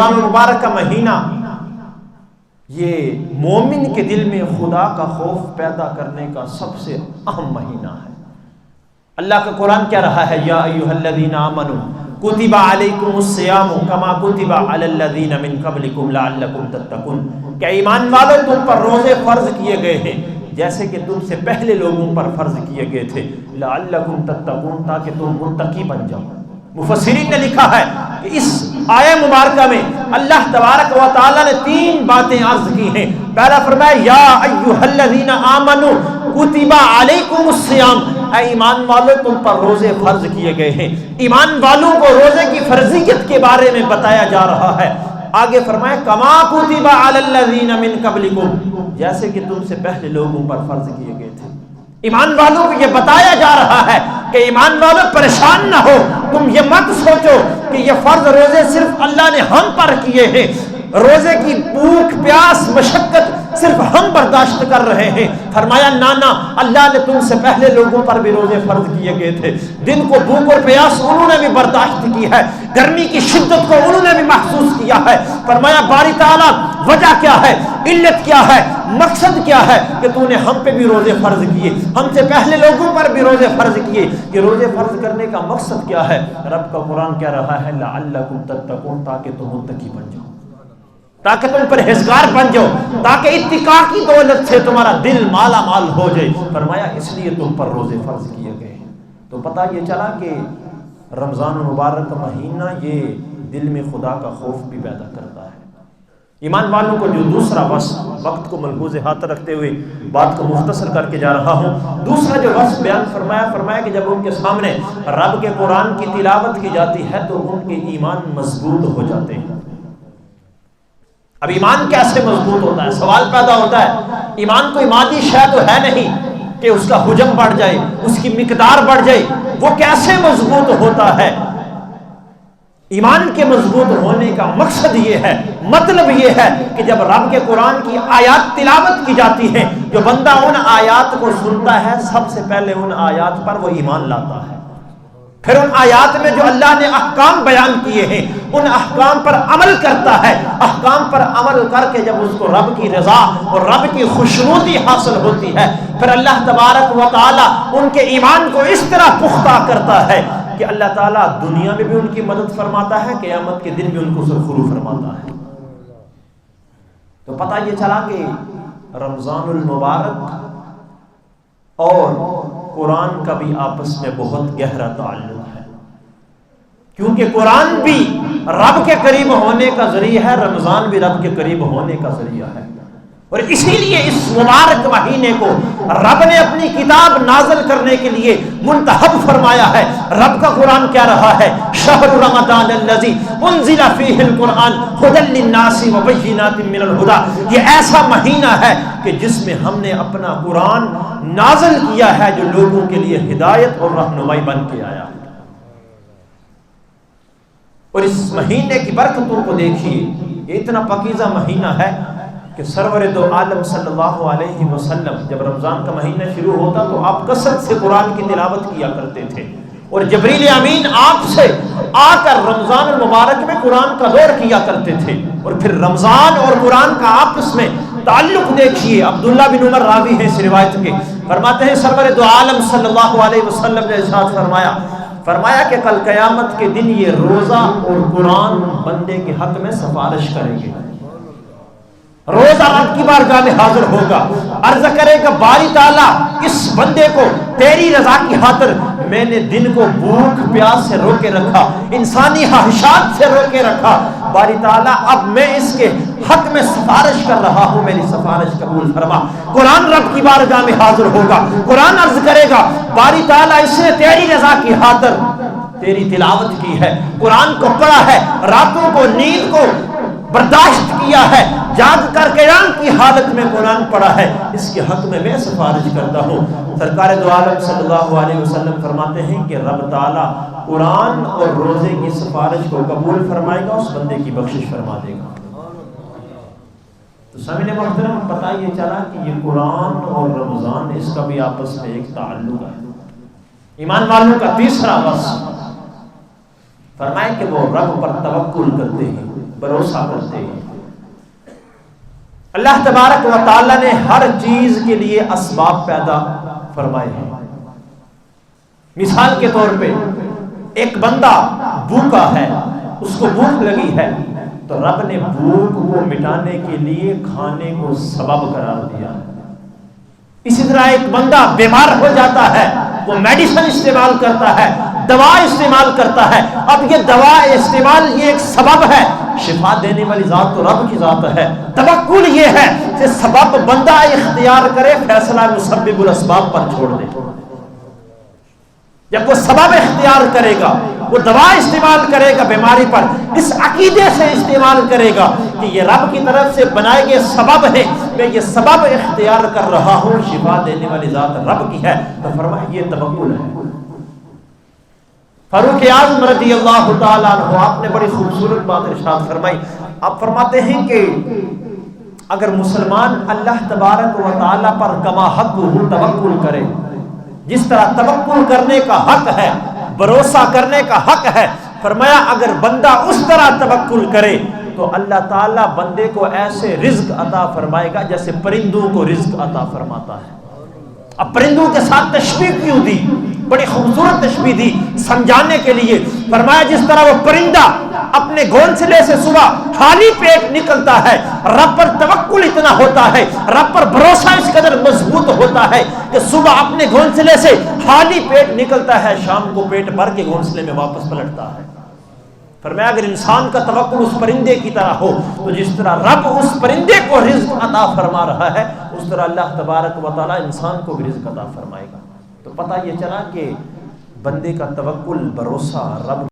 رمضان المبارک کا مہینہ یہ مومن کے دل میں خدا کا خوف پیدا کرنے کا سب سے اہم مہینہ ہے۔ اللہ کا قرآن کہہ رہا ہے یا ایھا الذین آمنوا کتب علیکم الصیام کما کتب علی الذین من قبلکم لعلکم تتقون، کہ ایمان والو تم پر روزے فرض کیے گئے ہیں جیسے کہ تم سے پہلے لوگوں پر فرض کیے گئے تھے، لعلکم تتقون، تاکہ تم متقی بن جاؤ۔ مفسرین نے لکھا ہے کہ اس آیہ مبارکہ میں اللہ تبارک و تعالی نے 3 باتیں عرض کی ہیں۔ پہلا فرمایا یا ایھا الذین آمنوا کتب علیکم الصیام، اے ایمان والوں تم پر روزے فرض کیے گئے ہیں۔ ایمان والوں کو روزے کی فرضیت کے بارے میں بتایا جا رہا ہے۔ آگے فرمایا کما کتب علی الذین من قبلکم، جیسے کہ تم سے پہلے لوگوں پر فرض کیے گئے تھے۔ ایمان والوں کو یہ بتایا جا رہا ہے کہ ایمان والوں پریشان نہ ہو، تم یہ مت سوچو کہ یہ فرض روزے صرف اللہ نے ہم پر کیے ہیں، روزے کی بھوک پیاس مشقت صرف ہم برداشت کر رہے ہیں۔ فرمایا نانا، اللہ نے تم سے پہلے لوگوں پر بھی روزے فرض کیے گئے تھے، دن کو بھوک اور پیاس انہوں نے بھی برداشت کی ہے، گرمی کی شدت کو انہوں نے بھی محسوس کیا ہے۔ فرمایا باری تعالیٰ وجہ کیا ہے، علت کیا ہے، مقصد کیا ہے کہ تو نے ہم پہ بھی روزے فرض کیے، ہم سے پہلے لوگوں پر بھی روزے فرض کیے۔ یہ روزے فرض کرنے کا مقصد کیا ہے؟ رب کا قرآن کہہ رہا ہے لعلکم تتقون، تاکہ تم متقی بن جاؤ، تاکہ تم پرہیزگار بن جاؤ، تاکہ اتقاء کی دولت سے تمہارا دل مالا مال ہو جائے۔ فرمایا اس لیے تم پر روزے فرض کیے گئے ہیں۔ تو پتہ یہ چلا کہ رمضان المبارک کا مہینہ یہ دل میں خدا کا خوف بھی پیدا کرتا ہے۔ ایمان والوں کو جو دوسرا وقت کو ملحوظ ہاتھ رکھتے ہوئے بات کو مختصر کر کے جا رہا ہوں، دوسرا جو وصف بیان فرمایا کہ جب ان کے سامنے رب کے قرآن کی تلاوت کی جاتی ہے تو ان کے ایمان مضبوط ہو جاتے ہیں۔ اب ایمان کیسے مضبوط ہوتا ہے؟ سوال پیدا ہوتا ہے، ایمان کوئی مادی شے تو ہے نہیں کہ اس کا حجم بڑھ جائے، اس کی مقدار بڑھ جائے، وہ کیسے مضبوط ہوتا ہے؟ ایمان کے مضبوط ہونے کا مقصد یہ ہے، مطلب یہ ہے کہ جب رب کے قرآن کی آیات تلاوت کی جاتی ہیں، جو بندہ ان آیات کو سنتا ہے سب سے پہلے ان آیات پر وہ ایمان لاتا ہے، پھر ان آیات میں جو اللہ نے احکام بیان کیے ہیں ان احکام پر عمل کرتا ہے۔ احکام پر عمل کر کے جب اس کو رب کی رضا اور رب کی خوشنودی حاصل ہوتی ہے، پھر اللہ تبارک و تعالی ان کے ایمان کو اس طرح پختہ کرتا ہے کہ اللہ تعالیٰ دنیا میں بھی ان کی مدد فرماتا ہے، قیامت کے دن بھی ان کو سرخرو فرماتا ہے۔ تو پتہ یہ چلا کہ رمضان المبارک اور قرآن کا بھی آپس میں بہت گہرا تعلق ہے، کیونکہ قرآن بھی رب کے قریب ہونے کا ذریعہ ہے، رمضان بھی رب کے قریب ہونے کا ذریعہ ہے۔ اور اسی لیے اس مبارک مہینے کو رب نے اپنی کتاب نازل کرنے کے لیے منتخب فرمایا ہے۔ رب کا قرآن کہہ رہا ہے شہر رمضان الذی انزل فیہ القرآن ھدی للناس وبینات من الھدی، یہ ایسا مہینہ ہے کہ جس میں ہم نے اپنا قرآن نازل کیا ہے جو لوگوں کے لیے ہدایت اور رہنمائی بن کے آیا ہے۔ اور اس مہینے کی برکتوں کو دیکھیے، یہ اتنا پاکیزہ مہینہ ہے کہ سرور دو عالم صلی اللہ علیہ وسلم جب رمضان کا مہینہ شروع ہوتا تو آپ کثرت سے قرآن کی تلاوت کیا کرتے تھے، اور جبریل امین آپ سے آ کر رمضان المبارک میں قرآن کا دور کیا کرتے تھے۔ اور پھر رمضان اور قرآن کا آپس میں تعلق دیکھیے، عبداللہ بن عمر راوی ہیں اس روایت کے، فرماتے ہیں سرور دو عالم صلی اللہ علیہ وسلم نے ارشاد فرمایا کہ کل قیامت کے دن یہ روزہ اور قرآن بندے کے حق میں سفارش کریں گے۔ روزہ رب کی بارگاہ میں حاضر ہوگا، عرض کرے گا باری تعالیٰ اس بندے کو تیری رضا کی خاطر میں نے دن کو بھوک پیاس سے روکے رکھا، انسانی خواہشات سے روکے رکھا، باری تعالیٰ اب میں اس کے حق میں سفارش کر رہا ہوں، میری سفارش قبول فرما۔ قرآن رب کی بارگاہ میں حاضر ہوگا، قرآن عرض کرے گا باری تعالیٰ اس نے تیری رضا کی خاطر تیری تلاوت کی ہے، قرآن کو پڑھا ہے، راتوں کو نیند کو برداشت کیا ہے، جاگ کر قیام کی حالت میں قرآن پڑھا ہے، اس کے حق میں سفارش کرتا ہوں۔ سرکار دو عالم صلی اللہ علیہ وسلم فرماتے ہیں کہ رب تعالیٰ قرآن اور روزے کی سفارش کو قبول فرمائے گا، اس بندے کی بخشش فرما دے گا۔ تو سامعین محترم، پتہ یہ چلا کہ یہ قرآن اور رمضان اس کا بھی آپس میں ایک تعلق ہے۔ ایمان والوں کا تیسرا وصف فرمائے کہ وہ رب پر توکل کرتے ہیں، بھروسہ کرتے ہیں۔ اللہ تبارک و تعالی نے ہر چیز کے لیے اسباب پیدا فرمائے ہیں۔ مثال کے طور پہ ایک بندہ بھوکا ہے، اس کو بھوک لگی ہے، تو رب نے بھوک کو مٹانے کے لیے کھانے کو سبب قرار دیا۔ اسی طرح ایک بندہ بیمار ہو جاتا ہے، وہ میڈیسن استعمال کرتا ہے، دوا استعمال کرتا ہے۔ اب یہ دوا استعمال یہ ایک سبب ہے، شفا دینے والی ذات تو رب کی ذات ہے۔ توکل یہ ہے کہ سبب بندہ اختیار کرے، فیصلہ مسبب الاسباب پر چھوڑ دے۔ جب وہ سبب اختیار کرے گا، وہ دوا استعمال کرے گا بیماری پر، اس عقیدے سے استعمال کرے گا کہ یہ رب کی طرف سے بنائے گئے سبب ہے، میں یہ سبب اختیار کر رہا ہوں، شفا دینے والی ذات رب کی ہے، تو فرمایا یہ توکل ہے۔ فاروق اعظم رضی اللہ تعالیٰ عنہ آپ نے بڑی خوبصورت بات ارشاد فرمائی۔ آپ فرماتے ہیں کہ اگر مسلمان اللہ تبارک و تعالیٰ پر کما حق توکل کرے، جس طرح توکل کرنے کا حق ہے، بھروسہ کرنے کا حق ہے، فرمایا اگر بندہ اس طرح توکل کرے تو اللہ تعالیٰ بندے کو ایسے رزق عطا فرمائے گا جیسے پرندوں کو رزق عطا فرماتا ہے۔ اب پرندوں کے ساتھ تشبیہ کیوں دی؟ بڑی خوبصورت تشبیہ دی سمجھانے کے لیے۔ فرمایا جس طرح وہ پرندہ اپنے گھونسلے سے صبح خالی پیٹ نکلتا ہے، رب پر توکل اتنا ہوتا ہے، رب پر بھروسہ اس قدر مضبوط ہوتا ہے کہ صبح اپنے گھونسلے سے خالی پیٹ نکلتا ہے، شام کو پیٹ بھر کے گھونسلے میں واپس پلٹتا ہے۔ فرمایا اگر انسان کا توکل اس پرندے کی طرح ہو تو جس طرح رب اس پرندے کو رزق عطا فرما رہا ہے، اس طرح اللہ تبارک و تعالی انسان کو بھی رزق عطا فرمائے گا۔ تو پتہ یہ چلا کہ بندے کا توکل، بھروسہ رب